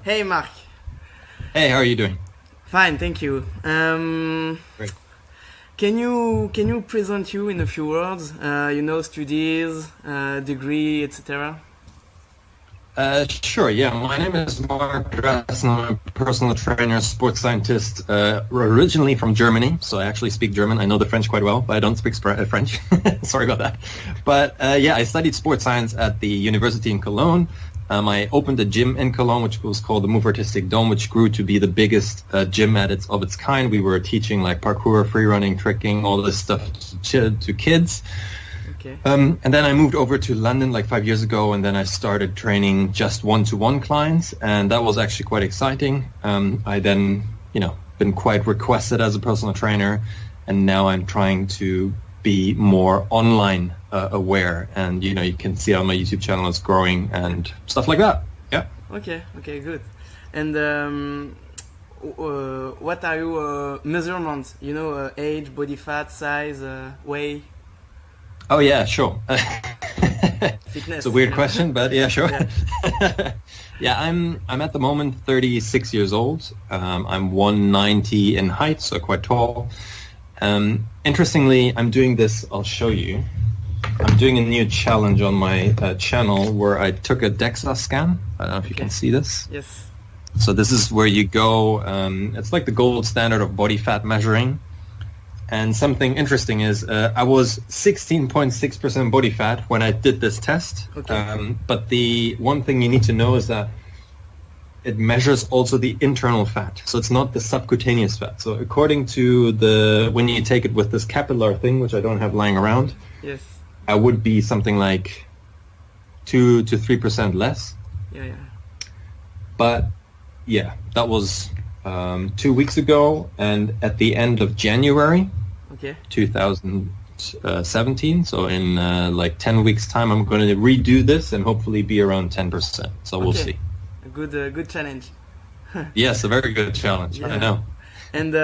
Hey Marc. Hey, how are you doing? Fine, thank you. Great. Can you present you in a few words? Studies, degree, etc. Sure, yeah. My name is Marc Dressen. I'm a personal trainer, sports scientist, originally from Germany, so I actually speak German. I know the French quite well, but I don't speak French. Sorry about that. But yeah, I studied sports science at the university in Cologne. I opened a gym in Cologne, which was called the Move Artistic Dome, which grew to be the biggest gym of its kind. We were teaching like parkour, free running, tricking, all this stuff to kids. Okay. And then I moved over to London like 5 years ago, and then I started training just one-to-one clients, and that was actually quite exciting. I then, been quite requested as a personal trainer, and now I'm trying to be more online aware, and you can see on my YouTube channel it's growing and stuff like that. Yeah. Okay, good. And what are your measurements? Age, body fat, size, weight. Oh yeah, sure. Fitness. It's a weird question, but yeah, sure. Yeah. Yeah, I'm at the moment 36 years old. I'm 190 in height, so quite tall. Interestingly, I'm doing this. I'll show you. I'm doing a new challenge on my channel where I took a DEXA scan. I don't know if you can see this. Yes. So this is where you go. It's like the gold standard of body fat measuring. And something interesting is I was 16.6% body fat when I did this test. Okay. But the one thing you need to know is that it measures also the internal fat. So it's not the subcutaneous fat. So according to when you take it with this capillary thing, which I don't have lying around, Yes. I would be something like 2 to 3% less. Yeah. But yeah, that was 2 weeks ago, and at the end of January, Okay. 2017, so in like 10 weeks time, I'm going to redo this and hopefully be around 10%. So we'll see. A good challenge. Yes, a very good challenge. Yeah. I know. And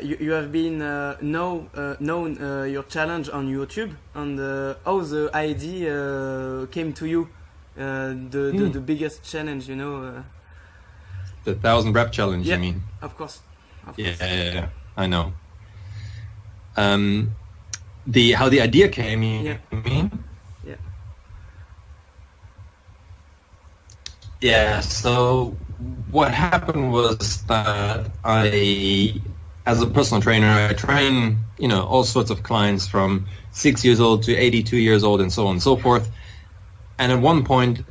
you have been known your challenge on YouTube, and how the idea came to you, the biggest challenge, The 1,000 rep challenge, yeah, you mean? Of course. Yeah, I know. How the idea came, you mean? Yeah. Yeah, so what happened was that as a personal trainer, I train, all sorts of clients from 6 years old to 82 years old and so on and so forth. And at one point,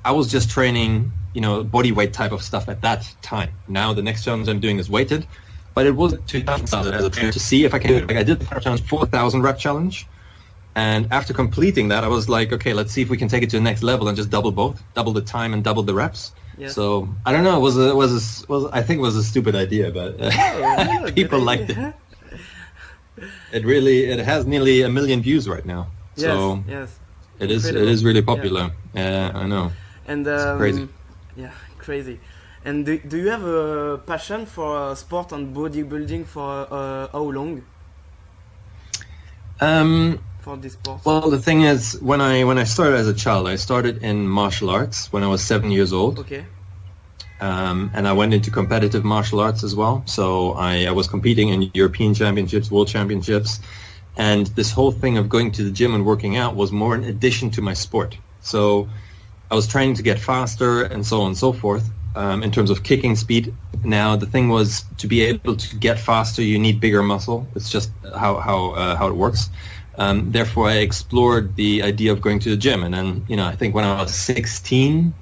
I was just training, body weight type of stuff at that time. Now the next challenge I'm doing is weighted, but it was 2,000 as a trainer to see if I can do it. Like I did the first challenge, 4,000 rep challenge. And after completing that, I was like, okay, let's see if we can take it to the next level and just double the time and double the reps. Yes. So I don't know. I think it was a stupid idea, but people liked it. It has nearly 1 million views right now. So yes. it is really popular. Yeah, I know. And it's crazy. Yeah, crazy. And do you have a passion for sport and bodybuilding for how long? For this sport? Well, the thing is, when I started as a child, I started in martial arts when I was 7 years old. Okay. And I went into competitive martial arts as well. So I was competing in European championships, world championships. And this whole thing of going to the gym and working out was more an addition to my sport. So I was trying to get faster and so on and so forth in terms of kicking speed. Now, the thing was, to be able to get faster, you need bigger muscle. It's just how it works. Therefore, I explored the idea of going to the gym. And then, I think when I was 16,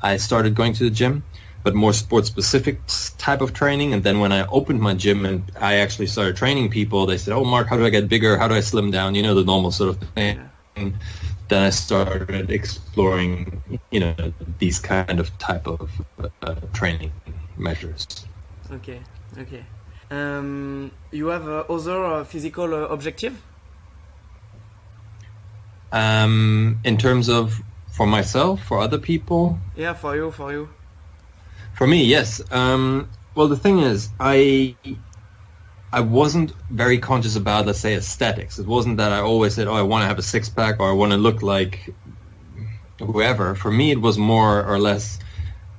I started going to the gym, but more sports-specific type of training. And then when I opened my gym and I actually started training people, they said, oh, Mark, how do I get bigger? How do I slim down? The normal sort of thing. Yeah. Then I started exploring, these kind of type of training measures. Okay. You have other physical objective? In terms of for myself, for other people? Yeah, for you. For me, yes. Well, the thing is, I wasn't very conscious about, let's say, aesthetics. It wasn't that I always said, oh, I want to have a six-pack or I want to look like whoever. For me, it was more or less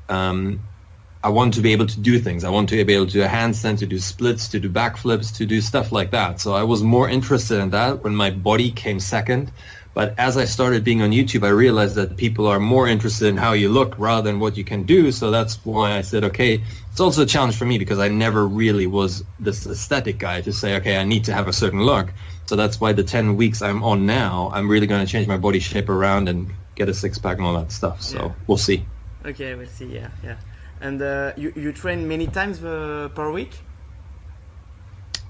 I want to be able to do things. I want to be able to do a handstand, to do splits, to do backflips, to do stuff like that. So I was more interested in that when my body came second. But as I started being on YouTube, I realized that people are more interested in how you look rather than what you can do. So that's why I said, okay, it's also a challenge for me because I never really was this aesthetic guy to say, okay, I need to have a certain look. So that's why the 10 weeks I'm on now, I'm really going to change my body shape around and get a six-pack and all that stuff. So we'll see. Okay, we'll see, yeah. And you train many times per week?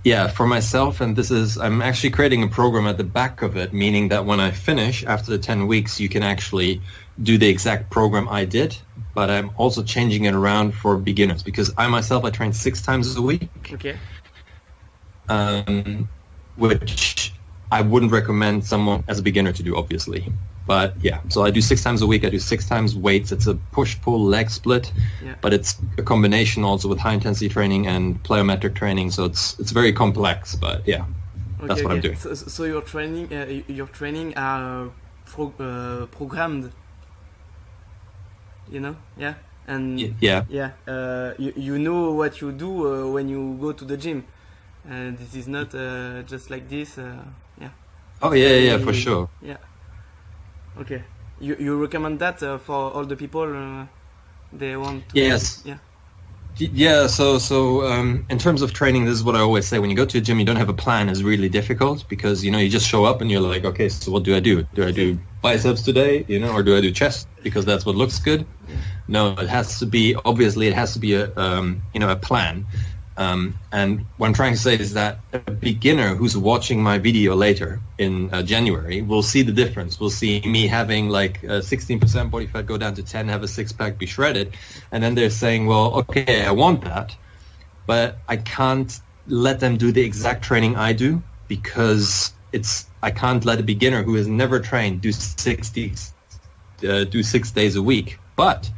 Yeah, for myself, and I'm actually creating a program at the back of it, meaning that when I finish after the 10 weeks, you can actually do the exact program I did, but I'm also changing it around for beginners because I train 6 times a week. Okay. Which I wouldn't recommend someone as a beginner to do, obviously. But yeah, so I do 6 times a week. I do 6 times weights. It's a push-pull leg split, but it's a combination also with high-intensity training and plyometric training. So it's very complex, but yeah, that's what I'm doing. So your training are programmed, you know? Yeah. And you know what you do when you go to the gym. This is not just like this. Oh yeah, for sure. Yeah. Okay. You recommend that for all the people they want to... Yes. Yeah, so in terms of training, this is what I always say. When you go to a gym, you don't have a plan is really difficult because, you just show up and you're like, okay, so what do I do? Do I do biceps today, or do I do chest because that's what looks good? Yeah. No, it has to be a plan. And what I'm trying to say is that a beginner who's watching my video later in January will see the difference. Will see me having like 16% body fat go down to 10, have a six-pack, be shredded. And then they're saying, well, okay, I want that, but I can't let them do the exact training I do because I can't let a beginner who has never trained do 6 days a week. But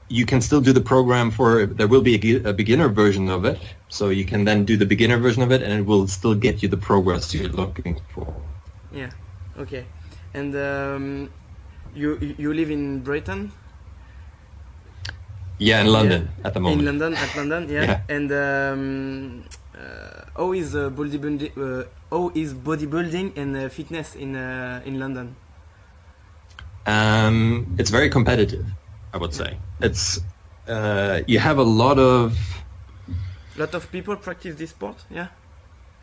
you can still do the program there will be a beginner version of it, so you can then do the beginner version of it and it will still get you the progress you're looking for. Yeah, okay. And you live in Britain? Yeah, in London at the moment. In London, yeah. And how is bodybuilding and fitness in London? It's very competitive, I would say. It's you have a lot of people practice this sport, yeah.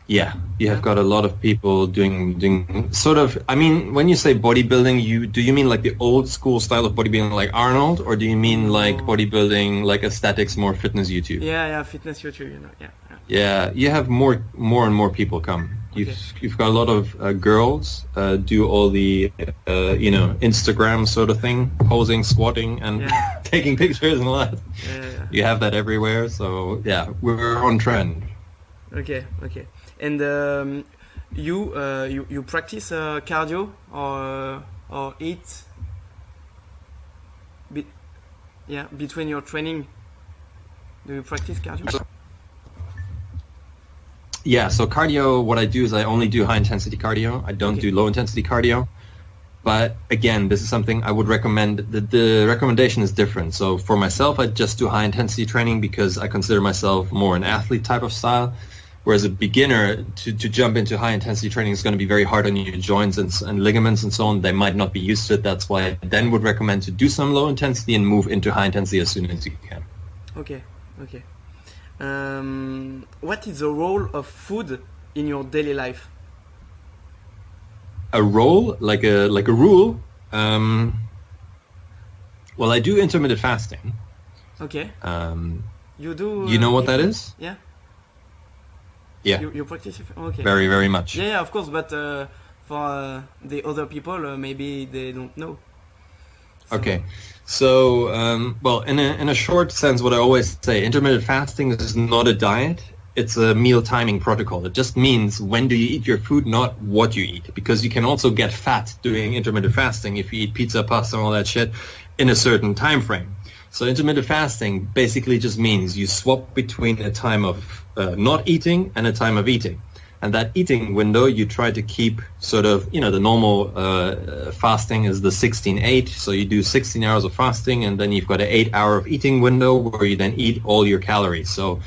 Yeah, you have got a lot of people doing sort of. I mean, when you say bodybuilding, do you mean like the old school style of bodybuilding, like Arnold, or do you mean like bodybuilding, like aesthetics, more fitness YouTube? Yeah, fitness YouTube, yeah. Yeah, you have more and more people come. You've got a lot of girls do all the Instagram sort of thing, posing, squatting, and taking pictures and all that. Yeah. You have that everywhere, so yeah, we're on trend. Okay. And you practice cardio or eat between your training? Do you practice cardio? Yeah, so cardio, what I do is I only do high-intensity cardio. I don't do low-intensity cardio. But again, this is something I would recommend. The recommendation is different. So for myself, I just do high-intensity training because I consider myself more an athlete type of style. Whereas a beginner, to jump into high-intensity training is going to be very hard on your joints and ligaments and so on. They might not be used to it. That's why I then would recommend to do some low-intensity and move into high-intensity as soon as you can. Okay. What is the role of food in your daily life? A role, like a rule. Well, I do intermittent fasting. Okay. You do. You know what that is? Yeah. Yeah. You practice. Okay. Very, very much. Yeah, of course. But for the other people, maybe they don't know. So. Okay. So, well, in a short sense, what I always say, intermittent fasting is not a diet. It's a meal timing protocol. It just means when do you eat your food, not what you eat. Because you can also get fat doing intermittent fasting if you eat pizza, pasta, and all that shit in a certain time frame. So intermittent fasting basically just means you swap between a time of not eating and a time of eating. And that eating window, you try to keep sort of, the normal fasting is the 16-8. So you do 16 hours of fasting, and then you've got an 8-hour of eating window where you then eat all your calories. So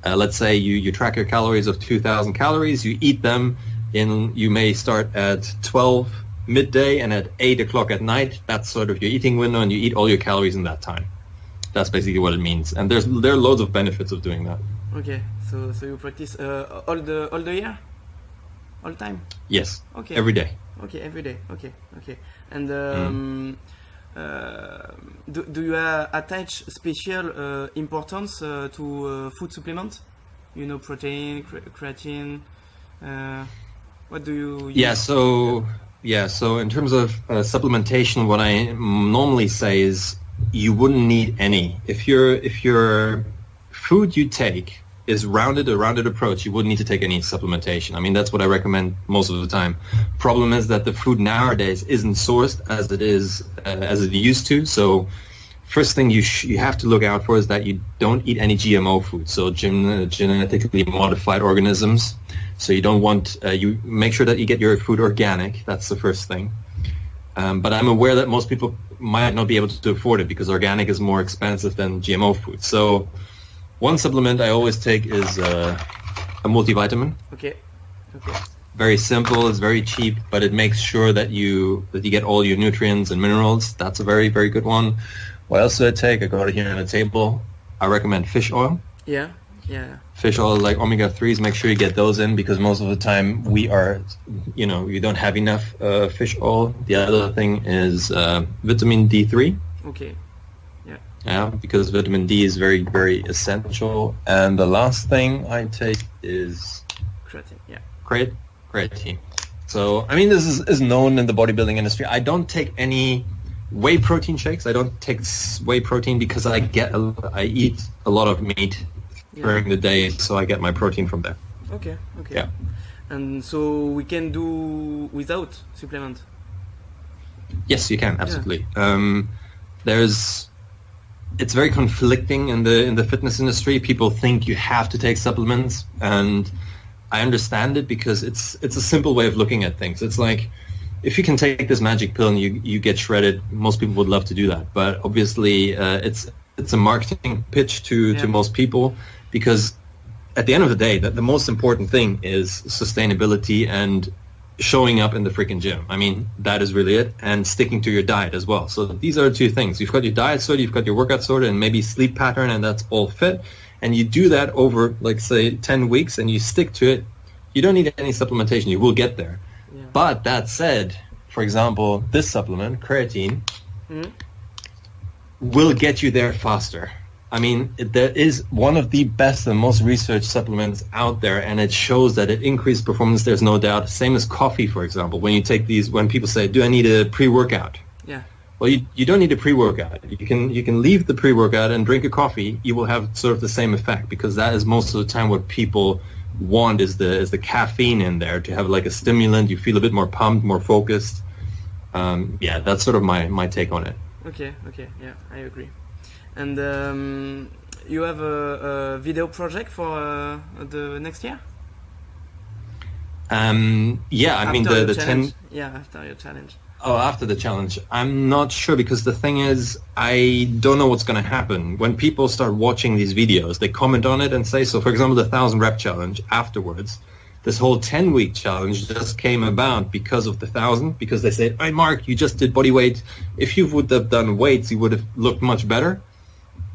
let's say you track your calories of 2,000 calories. You eat them you may start at 12 midday and at 8 o'clock at night. That's sort of your eating window, and you eat all your calories in that time. That's basically what it means. And there are loads of benefits of doing that. Okay, so you practice all the year, all time? Yes. Okay. Every day. Okay, every day. Okay. And do you attach special importance to food supplement? Protein, creatine. What do you use? So in terms of supplementation, what I normally say is you wouldn't need any. If your food you take is a rounded approach, you wouldn't need to take any supplementation. I mean, that's what I recommend most of the time. Problem is that the food nowadays isn't sourced as it used to. So first thing you have to look out for is that you don't eat any GMO food, so genetically modified organisms. So you don't want, you make sure that you get your food organic. That's the first thing. But I'm aware that most people might not be able to afford it because organic is more expensive than GMO food. So one supplement I always take is a multivitamin. Okay. Very simple, it's very cheap, but it makes sure that you get all your nutrients and minerals. That's a very, very good one. What else do I take? I got it here on the table. I recommend fish oil. Yeah. Fish oil, like omega-3s, make sure you get those in because most of the time we don't have enough fish oil. The other thing is vitamin D3. Okay. Yeah, because vitamin D is very, very essential. And the last thing I take is creatine. Yeah. Creatine. So, I mean, this is known in the bodybuilding industry. I don't take any whey protein shakes. I don't take whey protein because I eat a lot of meat during the day, so I get my protein from there. Okay. Yeah. And so we can do without supplement? Yes, you can, absolutely. It's very conflicting in the fitness industry. People think you have to take supplements, and I understand it because it's a simple way of looking at things. It's like, if you can take this magic pill and you get shredded, most people would love to do that. But obviously, it's a marketing pitch to most people, because at the end of the day, the most important thing is sustainability and showing up in the freaking gym. I mean, that is really it, and sticking to your diet as well. So these are the two things. You've got your diet sorted, you've got your workout sorted, and maybe sleep pattern, and that's all fit. And you do that over, like, say, 10 weeks, and you stick to it. You don't need any supplementation. You will get there. Yeah. But that said, for example, this supplement, creatine, will get you there faster. I mean, there is one of the best and most researched supplements out there, and it shows that it increased performance, there's no doubt. Same as coffee, for example. When you take these, when people say, do I need a pre-workout? Yeah. Well, you don't need a pre-workout. You can leave the pre-workout and drink a coffee. You will have sort of the same effect, because that is most of the time what people want is the caffeine in there to have like a stimulant. You feel a bit more pumped, more focused. Yeah, that's sort of my take on it. Okay, yeah, I agree. And you have a video project for the next year? Yeah, I mean the 10. Yeah, after your challenge. Oh, after the challenge, I'm not sure, because the thing is, I don't know what's going to happen. When people start watching these videos, they comment on it and say, so for example, the 1,000 rep challenge afterwards, this whole 10-week challenge just came about because of the 1,000, because they said, hey, Mark, you just did body weight. If you would have done weights, you would have looked much better.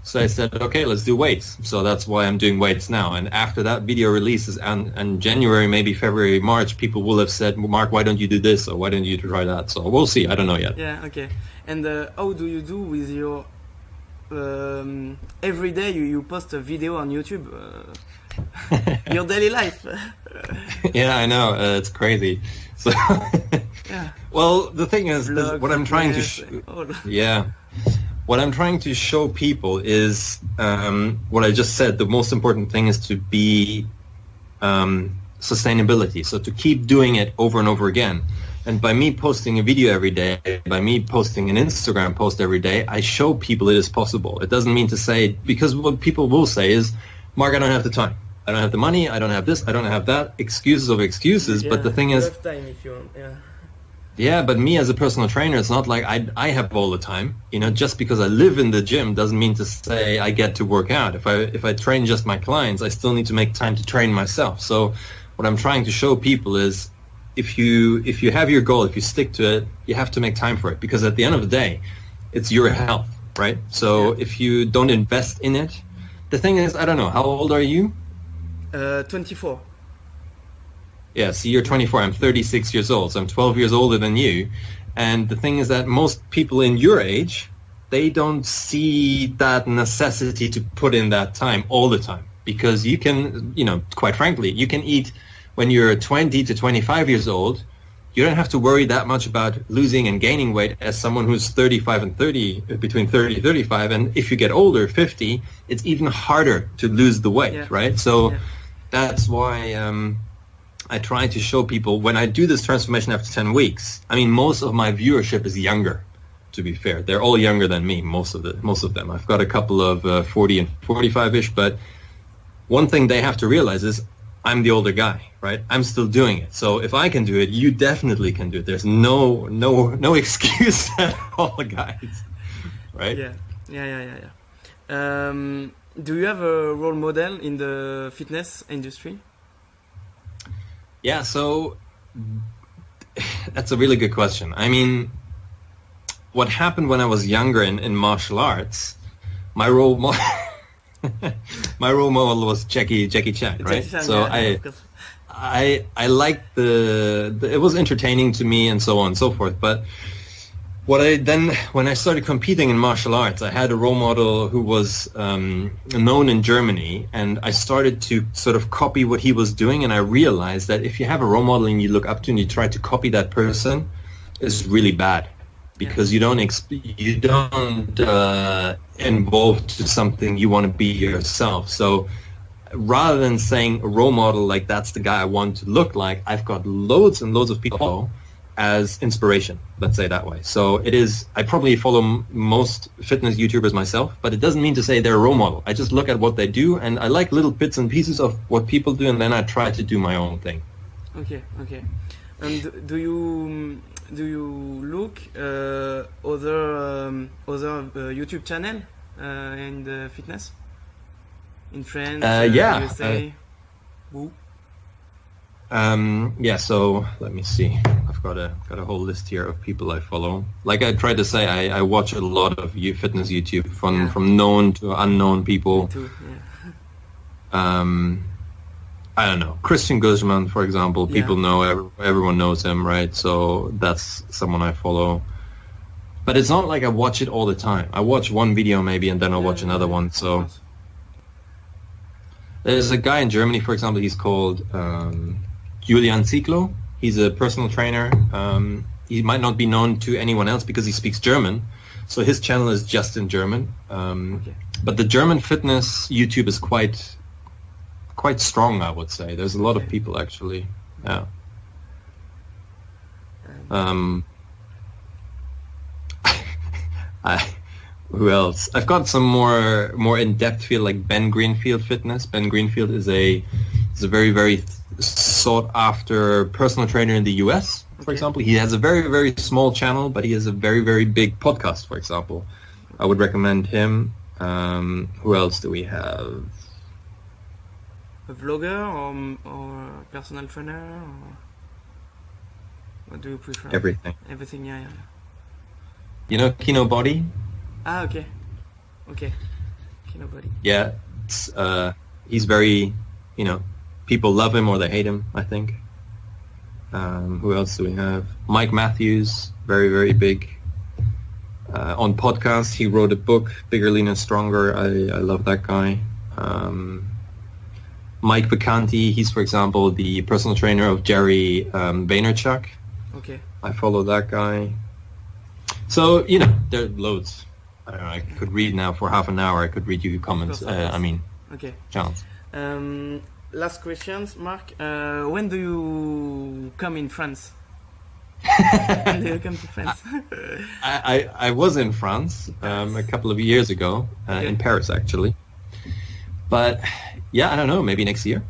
So I said, okay, let's do weights. So that's why I'm doing weights now. And after that video releases, and January, maybe February, March, people will have said, Mark, why don't you do this? Or why don't you try that? So we'll see. I don't know yet. Yeah, okay. And how do you do with your... every day you post a video on YouTube? Your daily life? Yeah, I know. It's crazy. So, yeah. Well, the thing is, Vlog, what I'm trying to... Yeah. What I'm trying to show people is what I just said. The most important thing is to be sustainability. So to keep doing it over and over again. And by me posting a video every day, by me posting an Instagram post every day, I show people it is possible. It doesn't mean to say, because what people will say is, Mark, I don't have the time. I don't have the money, I don't have this, I don't have that. Excuses of excuses. Yeah, but the thing you is, have time if you want. Yeah. yeah, but me as a personal trainer, it's not like I have all the time. You know, just because I live in the gym doesn't mean to say I get to work out. If I train just my clients, I still need to make time to train myself. So what I'm trying to show people is if you have your goal, if you stick to it, you have to make time for it, because at the end of the day, it's your health, right? So if you don't invest in it, the thing is, I don't know, how old are you? 24. Yeah, see, you're 24. I'm 36 years old, so I'm 12 years older than you. And the thing is that most people in your age, they don't see that necessity to put in that time all the time. Because you can, you know, quite frankly, you can eat when you're 20 to 25 years old. You don't have to worry that much about losing and gaining weight as someone who's 35 and 30, between 30 and 35. And if you get older, 50, it's even harder to lose the weight, right? So that's why I try to show people when I do this transformation after 10 weeks. I mean, most of my viewership is younger, to be fair. They're all younger than me, most of them. I've got a couple of 40 and 45-ish, but one thing they have to realize is I'm the older guy, right? I'm still doing it. So if I can do it, you definitely can do it. There's no excuse at all, guys, right? Yeah. Do you have a role model in the fitness industry? Yeah, so that's a really good question. I mean, what happened when I was younger in martial arts, my role model was Jackie Chan, right? Jackie Chan, so I liked it was entertaining to me and so on and so forth. But when I started competing in martial arts, I had a role model who was known in Germany, and I started to sort of copy what he was doing, and I realized that if you have a role model and you look up to and you try to copy that person, it's really bad, because you don't involve to something you want to be yourself. So rather than saying a role model like that's the guy I want to look like, I've got loads and loads of people as inspiration, let's say that way. So it is, I probably follow most fitness YouTubers myself, but it doesn't mean to say they're a role model. I just look at what they do, and I like little bits and pieces of what people do, and then I try to do my own thing. Okay. And do you look other YouTube channel in the fitness in France, USA? Yeah, so let me see. I've got a whole list here of people I follow. Like I tried to say, I watch a lot of fitness YouTube from known to unknown people. Me too, yeah. I don't know, Christian Guzman, for example. People know, everyone knows him, right? So that's someone I follow. But it's not like I watch it all the time. I watch one video maybe, and then I'll watch another one. So there's a guy in Germany, for example. He's called Julian Ziegler. He's a personal trainer. He might not be known to anyone else because he speaks German, so his channel is just in German. But the German fitness YouTube is quite strong, I would say. There's a lot of people actually. Yeah. Who else? I've got some more in-depth feel, like Ben Greenfield Fitness. Ben Greenfield is a very, very sought after personal trainer in the US, for example. He has a very, very small channel, but he has a very, very big podcast, for example. I would recommend him. Who else do we have? A vlogger or personal trainer? Or what do you prefer? Everything. Everything, yeah. You know Kino Body? Ah, okay. Kino Body. Yeah, he's very, people love him or they hate him, I think. Who else do we have? Mike Matthews, very, very big. On podcasts, he wrote a book, Bigger, Leaner, Stronger. I love that guy. Mike Vacanti, he's, for example, the personal trainer of Jerry Vaynerchuk. Okay. I follow that guy. So, there are loads. I don't know, I could read now for half an hour. I could read you comments. Okay. Chance. Last questions, Marc. When do you come in France? When do you come to France? I was in France a couple of years ago, in Paris actually. But Yeah, I don't know. Maybe next year.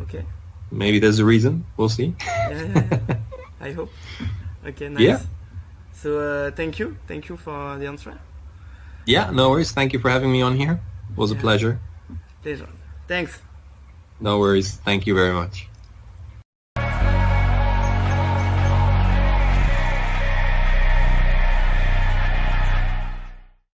Okay. Maybe there's a reason. We'll see. Yeah. I hope. Okay, nice. Yeah. So thank you for the answer. Yeah, no worries. Thank you for having me on here. It was a pleasure. Pleasure. Thanks. No worries. Thank you very much.